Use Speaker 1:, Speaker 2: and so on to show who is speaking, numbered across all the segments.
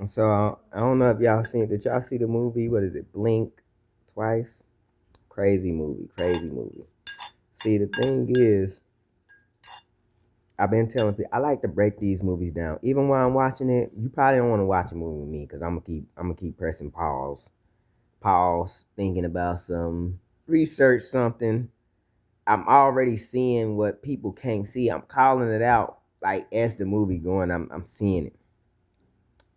Speaker 1: So I don't know if y'all seen. Did y'all see the movie? What is it? Blink Twice. Crazy movie. Crazy movie. See, the thing is, I've been telling people I like to break these movies down. Even while I'm watching it, you probably don't want to watch a movie with me because I'm gonna keep pressing pause, thinking about some research something. I'm already seeing what people can't see. I'm calling it out like as the movie going. I'm seeing it.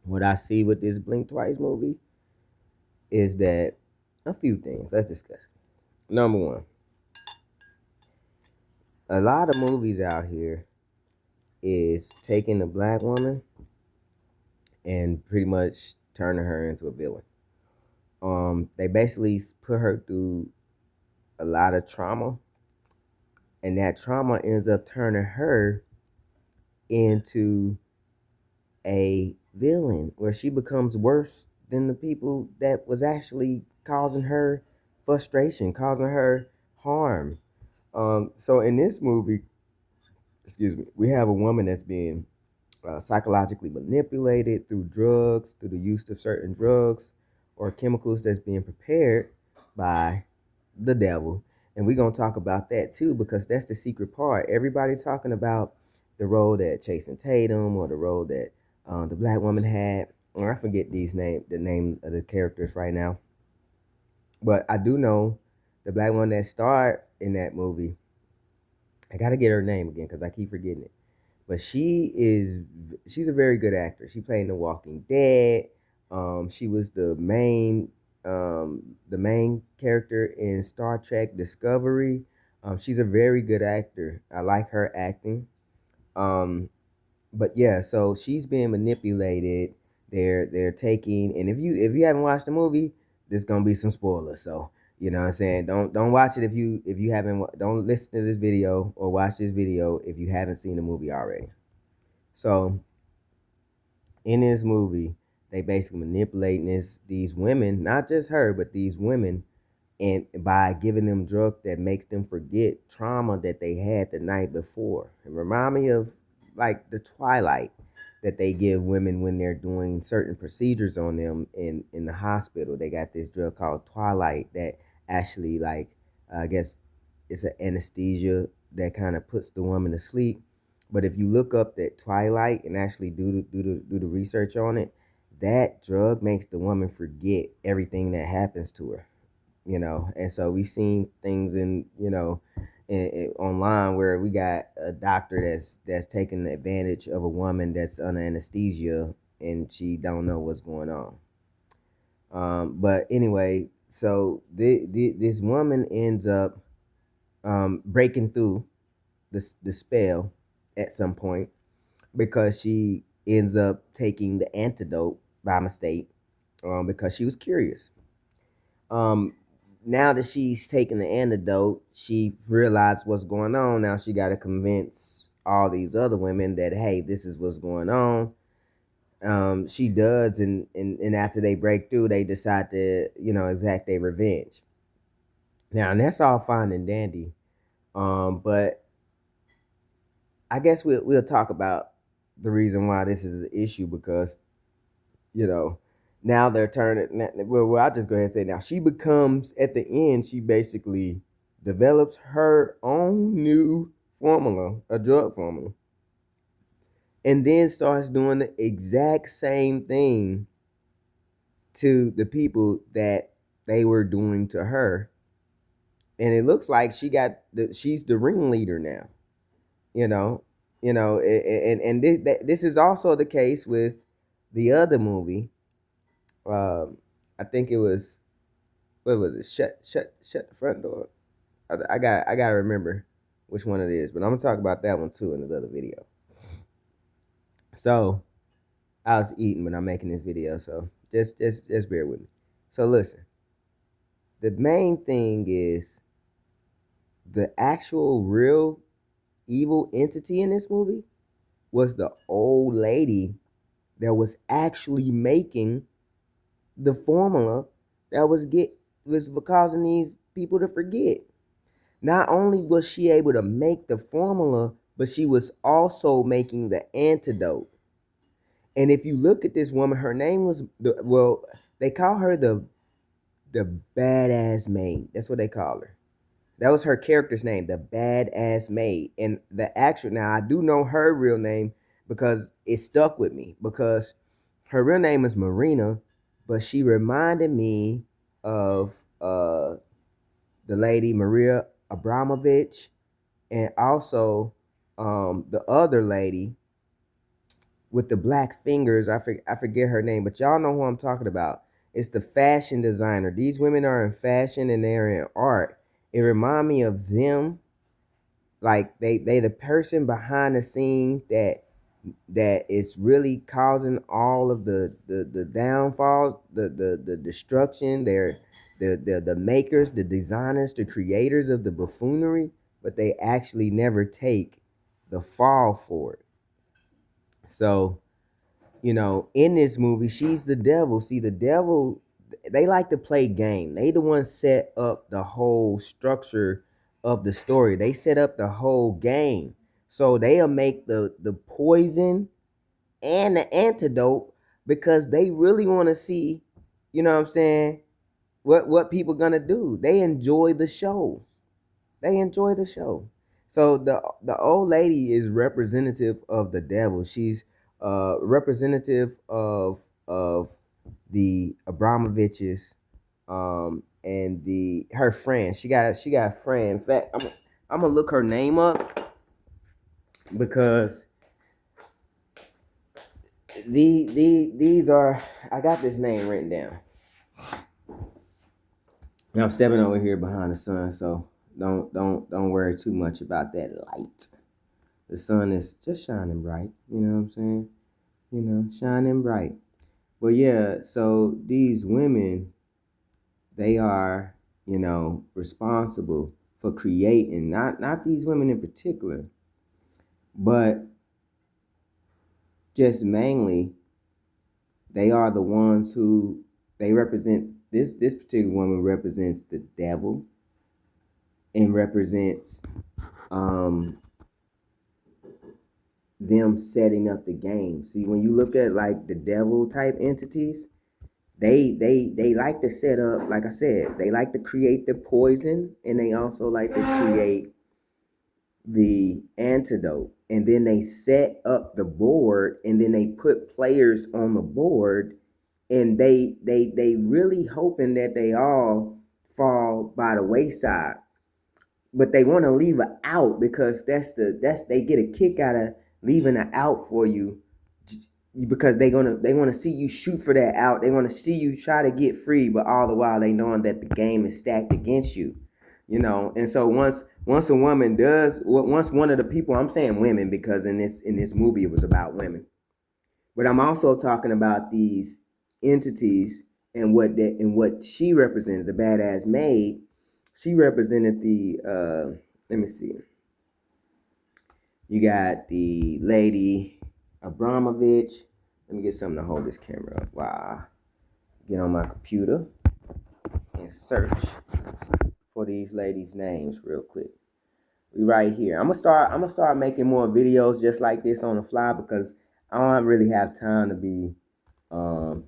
Speaker 1: What I see with this Blink Twice movie is that a few things. Let's discuss. Number one, a lot of movies out here is taking a black woman and pretty much turning her into a villain. They basically put her through a lot of trauma, and that trauma ends up turning her into a villain, where she becomes worse than the people that was actually causing her frustration, causing her harm. So in this movie, excuse me, we have a woman that's being psychologically manipulated through drugs, through the use of certain drugs or chemicals that's being prepared by the devil. And we're gonna talk about that too because that's the secret part. Everybody talking about the role that Jason Tatum or the role that the black woman had. Or I forget the name of the characters right now, but I do know the black one that starred in that movie. I gotta get her name again because I keep forgetting it. But she's a very good actor. She played in The Walking Dead. She was the main character in Star Trek Discovery. She's a very good actor. I like her acting. Um, but yeah, so she's being manipulated. They're taking, and if you haven't watched the movie, there's gonna be some spoilers. So you know what I'm saying, don't watch it if you haven't, don't listen to this video or watch this video if you haven't seen the movie already. So in this movie, they basically manipulating these women, not just her, but these women, and by giving them drugs that makes them forget trauma that they had the night before. It remind me of like the Twilight that they give women when they're doing certain procedures on them in the hospital. They got this drug called Twilight that actually like I guess it's an anesthesia that kind of puts the woman to sleep. But if you look up that Twilight and actually do the research on it, that drug makes the woman forget everything that happens to her, and so we've seen things online where we got a doctor that's taking advantage of a woman that's under anesthesia and she don't know what's going on. But anyway, so this woman ends up breaking through the spell at some point because she ends up taking the antidote by mistake, because she was curious. um Now that she's taken the antidote, she realized what's going on. Now she got to convince all these other women that hey, this is what's going on. She does, and after they break through, they decide to exact their revenge. Now, and that's all fine and dandy. But I guess we'll talk about the reason why this is an issue because you know now they're turning. Well, I'll just go ahead and say now she becomes at the end. She basically develops her own new formula, a drug formula, and then starts doing the exact same thing to the people that they were doing to her. And it looks like she's the ringleader now. You know, and this is also the case with the other movie. I think it was, what was it? Shut the front door. I gotta remember which one it is, but I'm gonna talk about that one too in another video. So I was eating when I'm making this video, so just bear with me. So listen, the main thing is the actual real evil entity in this movie was the old lady that was actually making the formula that was causing these people to forget. Not only was she able to make the formula, but she was also making the antidote. And if you look at this woman, her name was well, they call her the badass maid. That's what they call her. That was her character's name, the badass maid. And the actual, now I do know her real name because it stuck with me, because her real name is Marina, but she reminded me of the lady Maria Abramovich, and also the other lady with the black fingers. I forget her name, but y'all know who I'm talking about. It's the fashion designer. These women are in fashion and they're in art. It remind me of them. Like they the person behind the scene that is really causing all of the downfalls, the destruction. They're the makers, the designers, the creators of the buffoonery, but they actually never take the fall for it. So, in this movie, she's the devil. See, the devil, they like to play game. They the ones set up the whole structure of the story. They set up the whole game. So they'll make the poison and the antidote because they really want to see, you know what I'm saying, what people gonna do. They enjoy the show. They enjoy the show. So the old lady is representative of the devil. She's representative of the Abramoviches, and the her friend. She got a friend. In fact, I'm gonna look her name up because these are, I got this name written down. And I'm stepping over here behind the sun, so don't worry too much about that light. The sun is just shining bright, you know what I'm saying? Shining bright. But yeah, so these women, they are, responsible for creating, not these women in particular, but just mainly they are the ones who, they represent, this particular woman represents the devil and represents um them setting up the game. See, when you look at like the devil type entities, they like to set up, like I said, they like to create the poison, and they also like to create the antidote, and then they set up the board, and then they put players on the board, and they really hoping that they all fall by the wayside, but they want to leave it out because that's they get a kick out of leaving it out for you, because they want to see you shoot for that out. They want to see you try to get free, but all the while they knowing that the game is stacked against you. And so once a woman does, once one of the people, I'm saying women because in this movie it was about women, but I'm also talking about these entities and what she represented, the badass maid. She represented the let me see. You got the lady Abramovich. Let me get something to hold this camera up while I get on my computer and search for these ladies' names real quick. We right here. I'm gonna start making more videos just like this on the fly because I don't really have time to be um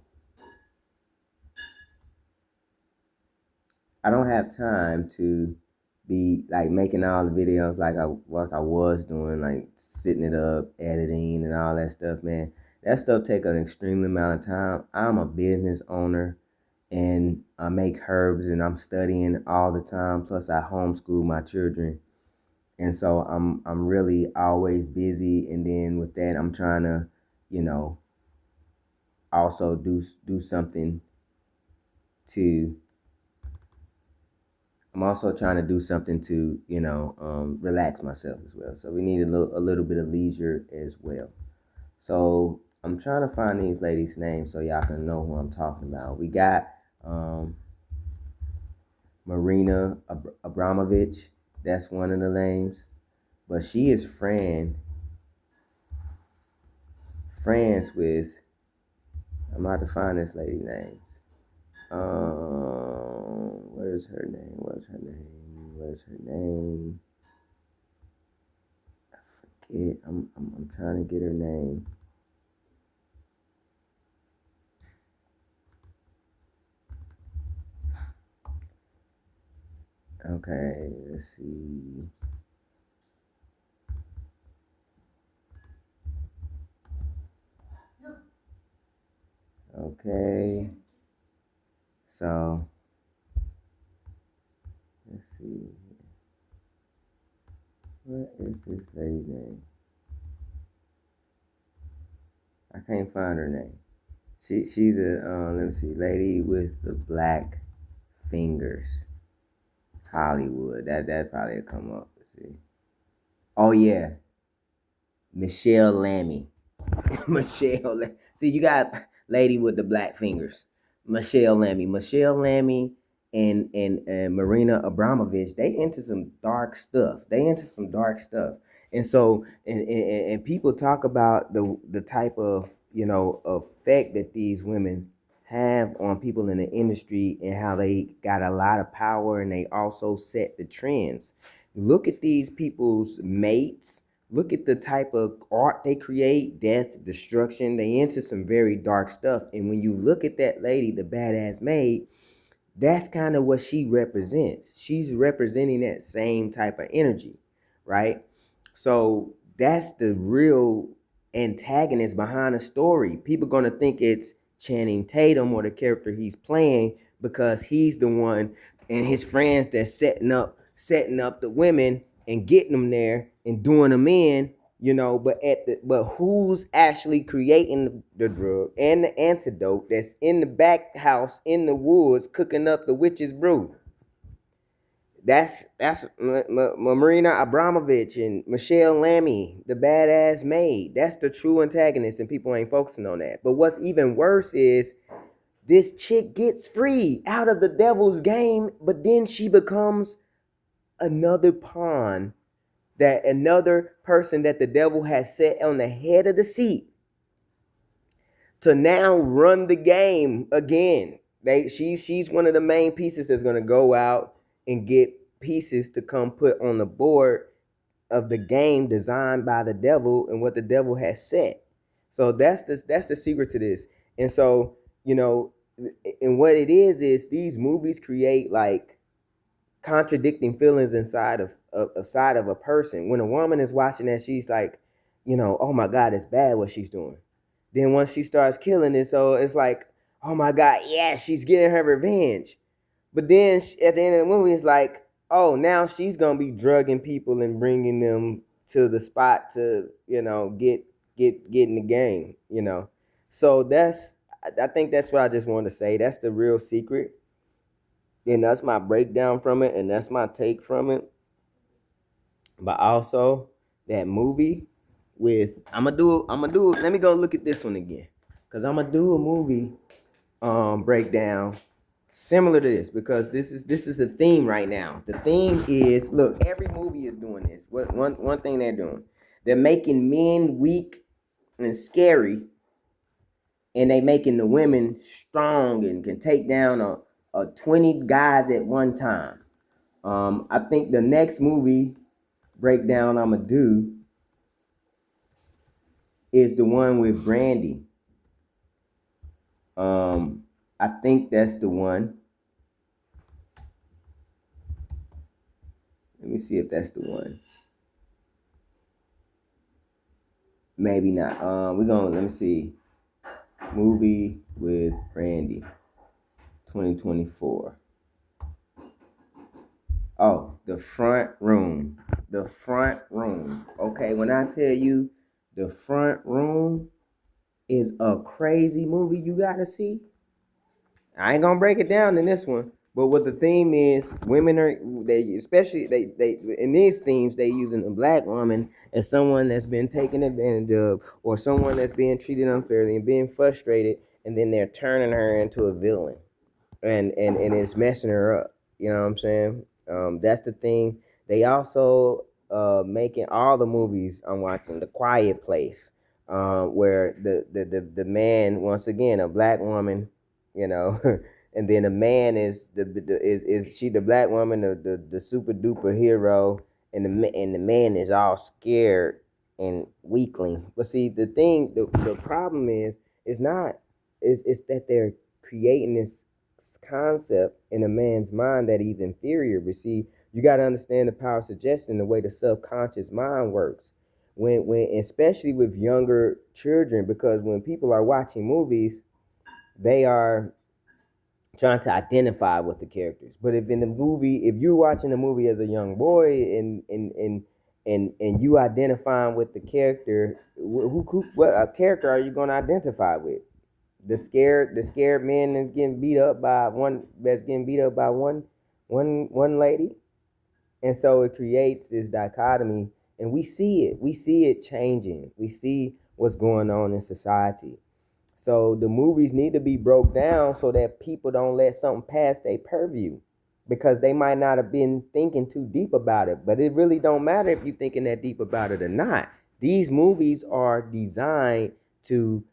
Speaker 1: I don't have time to be like making all the videos like I was doing, like sitting it up, editing and all that stuff, man. That stuff take an extremely amount of time. I'm a business owner and I make herbs and I'm studying all the time. Plus I homeschool my children. And so I'm really always busy, and then with that I'm trying to, you know, also do something to I'm also trying to do something to, relax myself as well. So we need a little bit of leisure as well. So I'm trying to find these ladies' names so y'all can know who I'm talking about. We got um, Marina Abramovich. That's one of the names. But she is friends with, I'm about to find this lady's names. Where's her name? Where's her name? I forget. I'm trying to get her name. Okay, let's see. Okay, so let's see. What is this lady's name? I can't find her name. She's a let me see, lady with the black fingers. Hollywood. That probably will come up. Let's see. Oh yeah, Michelle Lammy. Michelle. See, you got lady with the black fingers. Michelle Lammy. Michelle Lammy and Marina Abramovich. They into some dark stuff. And so and people talk about the type of effect that these women have on people in the industry and how they got a lot of power and they also set the trends. Look at these people's mates. Look at the type of art they create, death, destruction. They into some very dark stuff. And when you look at that lady, the badass maid, that's kind of what she represents. She's representing that same type of energy, right? So that's the real antagonist behind the story. People gonna think it's Channing Tatum or the character he's playing because he's the one and his friends that's setting up the women and getting them there and doing them in, but who's actually creating the drug and the antidote that's in the back house in the woods cooking up the witch's brew? That's Marina Abramovich and Michelle Lammy, the badass maid. That's the true antagonist, and people ain't focusing on that. But what's even worse is this chick gets free out of the devil's game, but then she becomes another pawn, that another person that the devil has set on the head of the seat to now run the game again. She's one of the main pieces that's going to go out and get pieces to come put on the board of the game designed by the devil and what the devil has set. So that's the secret to this. And so, and what it is these movies create like contradicting feelings inside of side of a person. When a woman is watching that, she's like, oh my God, it's bad what she's doing. Then once she starts killing it, so it's like, oh my God, yeah, she's getting her revenge. But then at the end of the movie, it's like, oh, now she's gonna be drugging people and bringing them to the spot to, get in the game. So I think that's what I just wanted to say. That's the real secret, and that's my breakdown from it, and that's my take from it. But also that movie with I'm gonna do. Let me go look at this one again, cause I'm gonna do a movie breakdown similar to this, because this is the theme right now. The theme is, look, every movie is doing this. One thing they're doing, they're making men weak and scary, and they making the women strong and can take down a 20 guys at one time. I think the next movie breakdown I'm gonna do is the one with Brandy. I think that's the one. Let me see if that's the one. Maybe not. Let me see. Movie with Brandy, 2024. Oh, The Front Room. The Front Room. Okay, when I tell you The Front Room is a crazy movie you gotta see. I ain't gonna break it down in this one, but what the theme is, women are they in these themes they using a black woman as someone that's been taken advantage of or someone that's being treated unfairly and being frustrated, and then they're turning her into a villain and it's messing her up. You know what I'm saying? That's the thing. They also making all the movies I'm watching. The Quiet Place, where the man, once again, a black woman, you know, and then the man is is she the black woman, the super duper hero, and the man is all scared and weakling. But see, the problem is not is that they're creating this concept in a man's mind that he's inferior. But see, you got to understand the power of suggestion, the way the subconscious mind works. When especially with younger children, because when people are watching movies, they are trying to identify with the characters. But if in the movie, if you're watching the movie as a young boy and you identifying with the character, what character are you going to identify with? The scared man that's getting beat up by one lady, and so it creates this dichotomy, and we see it changing. We see what's going on in society. So the movies need to be broke down so that people don't let something pass their purview, because they might not have been thinking too deep about it. But it really don't matter if you're thinking that deep about it or not. These movies are designed to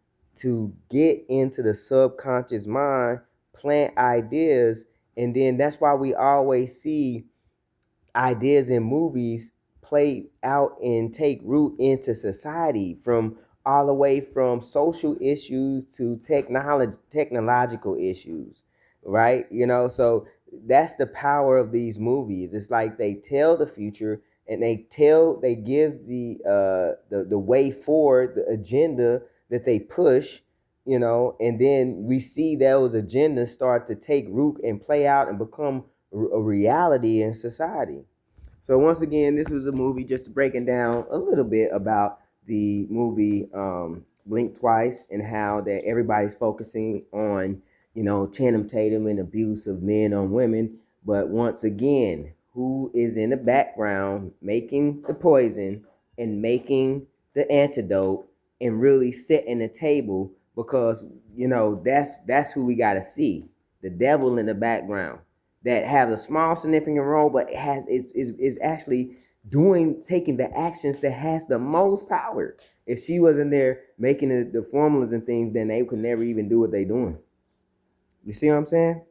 Speaker 1: get into the subconscious mind, plant ideas, and then that's why we always see ideas in movies play out and take root into society, from all the way from social issues to technological issues, right? So that's the power of these movies. It's like they tell the future, and they give the way forward, the agenda that they push, and then we see those agendas start to take root and play out and become a reality in society. So once again, this was a movie just breaking down a little bit about the movie Blink Twice, and how that everybody's focusing on, Channing Tatum and abuse of men on women. But once again, who is in the background making the poison and making the antidote and really setting the table? Because that's who we got to see, the devil in the background, that have a small significant role, but is actually taking the actions that has the most power. If she wasn't there making the formulas and things, then they could never even do what they doing. You see what I'm saying?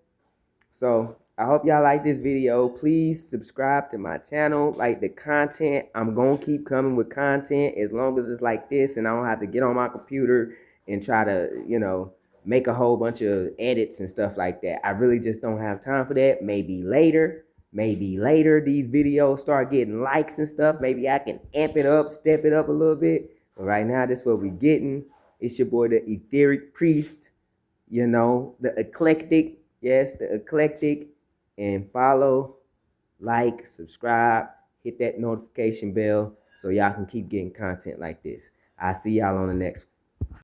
Speaker 1: So I hope y'all like this video. Please subscribe to my channel, like the content. I'm gonna keep coming with content as long as it's like this, and I don't have to get on my computer and try to, make a whole bunch of edits and stuff like that. I really just don't have time for that. Maybe later these videos start getting likes and stuff. Maybe I can amp it up, step it up a little bit. But right now, this is what we getting. It's your boy, the Etheric Priest, the eclectic. Yes, the eclectic. And follow, like, subscribe, hit that notification bell so y'all can keep getting content like this. I'll see y'all on the next one.